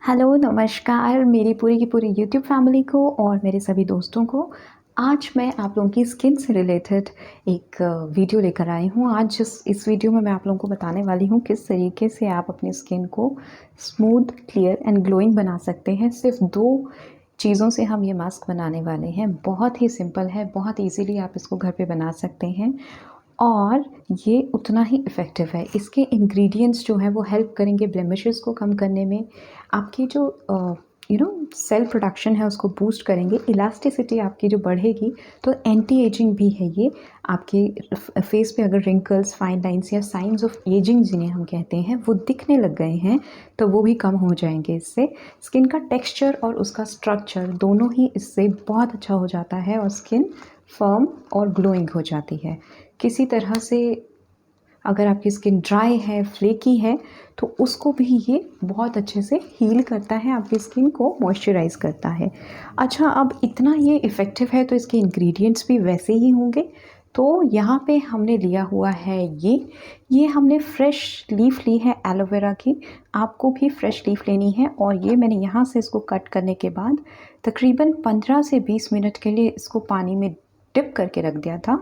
Hello, नमस्कार मेरी पूरी की पूरी यूट्यूब फैमिली को और मेरे सभी दोस्तों को। आज मैं आप लोगों की स्किन से रिलेटेड एक वीडियो लेकर आई हूँ। आज इस वीडियो में मैं आप लोगों को बताने वाली हूँ किस तरीके से आप अपनी स्किन को स्मूथ, क्लियर एंड ग्लोइंग बना सकते हैं। सिर्फ 2 चीज़ों से हम ये मास्क बनाने वाले हैं। बहुत ही सिंपल है, बहुत ईज़िली आप इसको घर पे बना सकते हैं और ये उतना ही इफ़ेक्टिव है। इसके इंग्रेडिएंट्स जो हैं वो हेल्प करेंगे ब्लेमिशेस को कम करने में, आपकी जो सेल प्रोडक्शन है उसको बूस्ट करेंगे, इलास्टिसिटी आपकी जो बढ़ेगी, तो एंटी एजिंग भी है ये। आपके फेस पे अगर रिंकल्स, फाइन लाइन्स या साइन्स ऑफ एजिंग जिन्हें हम कहते हैं वो दिखने लग गए हैं तो वो भी कम हो जाएंगे इससे। स्किन का टेक्सचर और उसका स्ट्रक्चर दोनों ही इससे बहुत अच्छा हो जाता है और स्किन फर्म और ग्लोइंग हो जाती है। किसी तरह से अगर आपकी स्किन ड्राई है, फ्लेकी है, तो उसको भी ये बहुत अच्छे से हील करता है, आपकी स्किन को मॉइस्चराइज़ करता है। अच्छा, अब इतना ये इफ़ेक्टिव है तो इसके इंग्रेडिएंट्स भी वैसे ही होंगे। तो यहाँ पे हमने लिया हुआ है ये हमने फ्रेश लीफ ली है एलोवेरा की। आपको भी फ्रेश लीफ लेनी है और ये मैंने यहाँ से इसको कट करने के बाद तकरीबन 15 से 20 मिनट के लिए इसको पानी में डिप करके रख दिया था।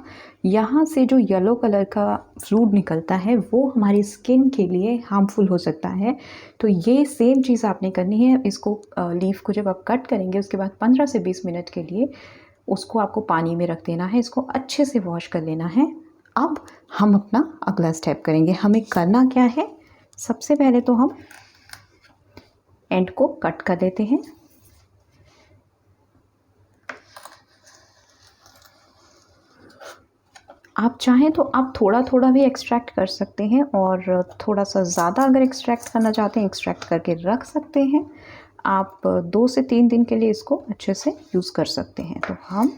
यहाँ से जो येलो कलर का फ्लूइड निकलता है वो हमारी स्किन के लिए हार्मफुल हो सकता है। तो ये सेम चीज़ आपने करनी है। इसको लीफ को जब आप कट करेंगे उसके बाद 15 से 20 मिनट के लिए उसको आपको पानी में रख देना है, इसको अच्छे से वॉश कर लेना है। अब हम अपना अगला स्टेप करेंगे। हमें करना क्या है, सबसे पहले तो हम एंड को कट कर देते हैं। आप चाहें तो आप थोड़ा थोड़ा भी एक्सट्रैक्ट कर सकते हैं और थोड़ा सा ज़्यादा अगर एक्सट्रैक्ट करना चाहते हैं एक्सट्रैक्ट करके रख सकते हैं। आप 2 से 3 दिन के लिए इसको अच्छे से यूज़ कर सकते हैं। तो हम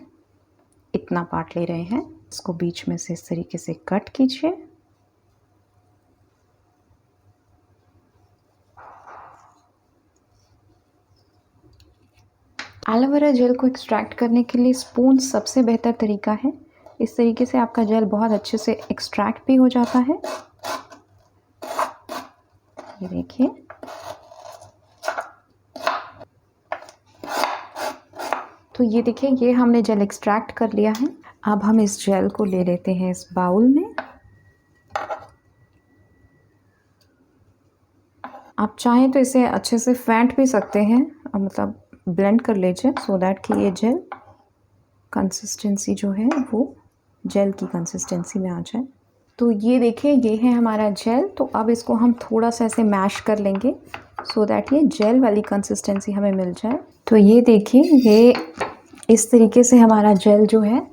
इतना पार्ट ले रहे हैं, इसको बीच में से इस तरीके से कट कीजिए। एलोवेरा जेल को एक्सट्रैक्ट करने के लिए स्पून सबसे बेहतर तरीका है। इस तरीके से आपका जेल बहुत अच्छे से एक्सट्रैक्ट भी हो जाता है। ये देखिए, तो ये देखिए, ये हमने जेल एक्सट्रैक्ट कर लिया है। अब हम इस जेल को ले लेते हैं इस बाउल में। आप चाहें तो इसे अच्छे से फेंट भी सकते हैं, मतलब ब्लेंड कर लीजिए सो दैट कि ये जेल कंसिस्टेंसी जो है वो जेल की कंसिस्टेंसी में आ जाए। तो ये देखिए, ये है हमारा जेल। तो अब इसको हम थोड़ा सा ऐसे मैश कर लेंगे सो दैट ये जेल वाली कंसिस्टेंसी हमें मिल जाए। तो ये देखिए, ये इस तरीके से हमारा जेल जो है,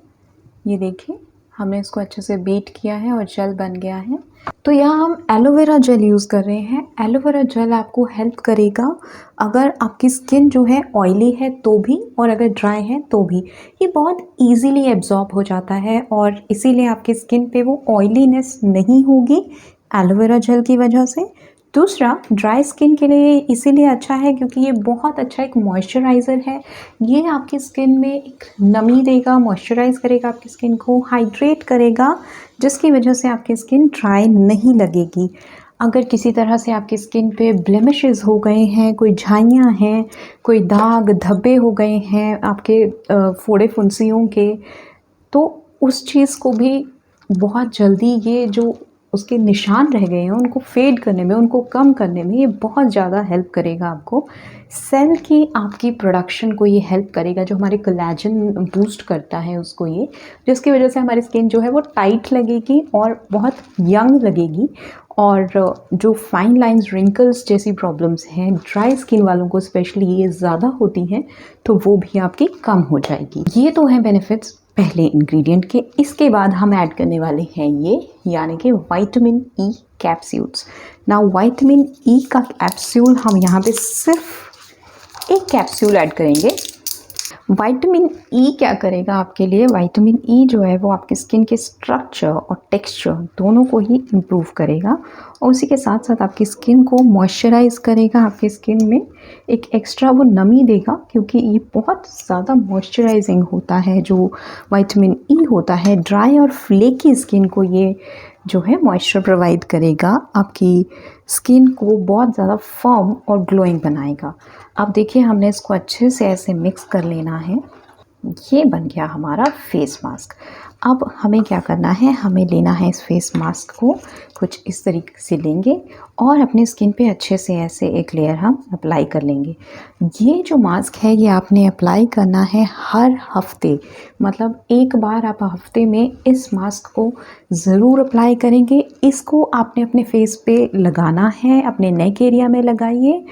ये देखिए हमने इसको अच्छे से बीट किया है और जेल बन गया है। तो यहाँ हम एलोवेरा जेल यूज़ कर रहे हैं। एलोवेरा जेल आपको हेल्प करेगा अगर आपकी स्किन जो है ऑयली है तो भी और अगर ड्राई है तो भी। ये बहुत इजीली एब्जॉर्ब हो जाता है और इसीलिए आपकी स्किन पे वो ऑयलीनेस नहीं होगी एलोवेरा जेल की वजह से। दूसरा, ड्राई स्किन के लिए इसीलिए अच्छा है क्योंकि ये बहुत अच्छा एक मॉइस्चराइज़र है। ये आपकी स्किन में एक नमी देगा, मॉइस्चराइज़ करेगा, आपकी स्किन को हाइड्रेट करेगा, जिसकी वजह से आपकी स्किन ड्राई नहीं लगेगी। अगर किसी तरह से आपकी स्किन पे ब्लेमिशेस हो गए हैं, कोई झाइयाँ हैं, कोई दाग धब्बे हो गए हैं आपके फोड़े फुंसियों के, तो उस चीज़ को भी बहुत जल्दी ये जो उसके निशान रह गए हैं उनको फेड करने में, उनको कम करने में ये बहुत ज़्यादा हेल्प करेगा आपको। सेल की आपकी प्रोडक्शन को ये हेल्प करेगा, जो हमारे कोलेजन बूस्ट करता है उसको ये, जिसकी वजह से हमारी स्किन जो है वो टाइट लगेगी और बहुत यंग लगेगी। और जो फाइन लाइंस, रिंकल्स जैसी प्रॉब्लम्स हैं ड्राई स्किन वालों को स्पेशली ये ज़्यादा होती हैं, तो वो भी आपकी कम हो जाएगी। ये तो हैं बेनिफिट्स पहले इंग्रेडिएंट के। इसके बाद हम ऐड करने वाले हैं ये, यानी कि विटामिन ई कैप्सूल्स। ना विटामिन ई का कैप्सूल हम यहाँ पे सिर्फ एक कैप्सूल ऐड करेंगे। विटामिन ई क्या करेगा आपके लिए, विटामिन ई जो है वो आपकी स्किन के स्ट्रक्चर और टेक्सचर दोनों को ही इम्प्रूव करेगा और उसी के साथ साथ आपकी स्किन को मॉइस्चराइज़ करेगा, आपकी स्किन में एक एक्स्ट्रा वो नमी देगा क्योंकि ये बहुत ज़्यादा मॉइस्चराइजिंग होता है। जो विटामिन ई होता है ड्राई और फ्लेकी स्किन को ये जो है मॉइस्चर प्रोवाइड करेगा, आपकी स्किन को बहुत ज़्यादा फर्म और ग्लोइंग बनाएगा। अब देखिए हमने इसको अच्छे से ऐसे मिक्स कर लेना है। ये बन गया हमारा फेस मास्क। अब हमें क्या करना है, हमें लेना है इस फेस मास्क को कुछ इस तरीके से लेंगे और अपनी स्किन पे अच्छे से ऐसे एक लेयर हम अप्लाई कर लेंगे। ये जो मास्क है ये आपने अप्लाई करना है हर हफ्ते, मतलब एक बार आप हफ्ते में इस मास्क को ज़रूर अप्लाई करेंगे। इसको आपने अपने फेस पे लगाना है, अपने नेक एरिया में लगाइए,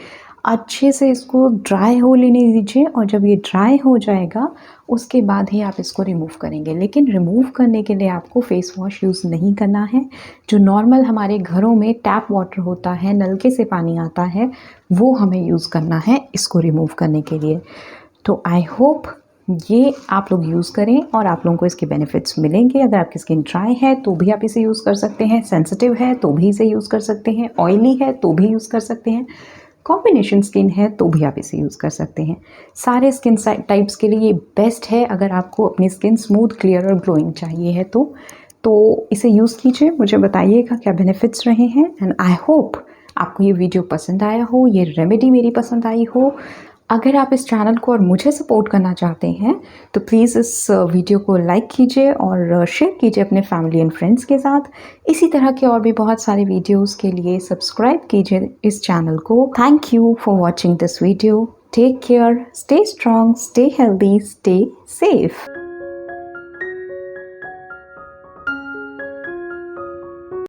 अच्छे से इसको ड्राई हो लेने दीजिए और जब ये ड्राई हो जाएगा उसके बाद ही आप इसको रिमूव करेंगे। लेकिन रिमूव करने के लिए आपको फेस वॉश यूज़ नहीं करना है। जो नॉर्मल हमारे घरों में टैप वाटर होता है, नलके से पानी आता है, वो हमें यूज़ करना है इसको रिमूव करने के लिए। तो आई होप ये आप लोग यूज़ करें और आप लोगों को इसके बेनिफिट्स मिलेंगे। अगर आपकी स्किन ड्राई है तो भी आप इसे यूज़ कर सकते हैं, सेंसिटिव है तो भी इसे यूज़ कर सकते हैं, ऑयली है तो भी यूज़ कर सकते हैं, कॉम्बिनेशन स्किन है तो भी आप इसे यूज़ कर सकते हैं। सारे स्किन टाइप्स के लिए ये बेस्ट है। अगर आपको अपनी स्किन स्मूथ, क्लियर और ग्लोइंग चाहिए है तो इसे यूज़ कीजिए, मुझे बताइएगा क्या बेनिफिट्स रहे हैं। एंड आई होप आपको ये वीडियो पसंद आया हो, ये रेमेडी मेरी पसंद आई हो। अगर आप इस चैनल को और मुझे सपोर्ट करना चाहते हैं तो प्लीज़ इस वीडियो को लाइक कीजिए और शेयर कीजिए अपने फैमिली एंड फ्रेंड्स के साथ। इसी तरह के और भी बहुत सारे वीडियोस के लिए सब्सक्राइब कीजिए इस चैनल को। Thank you for watching this video. Take care, stay strong, stay healthy, stay safe.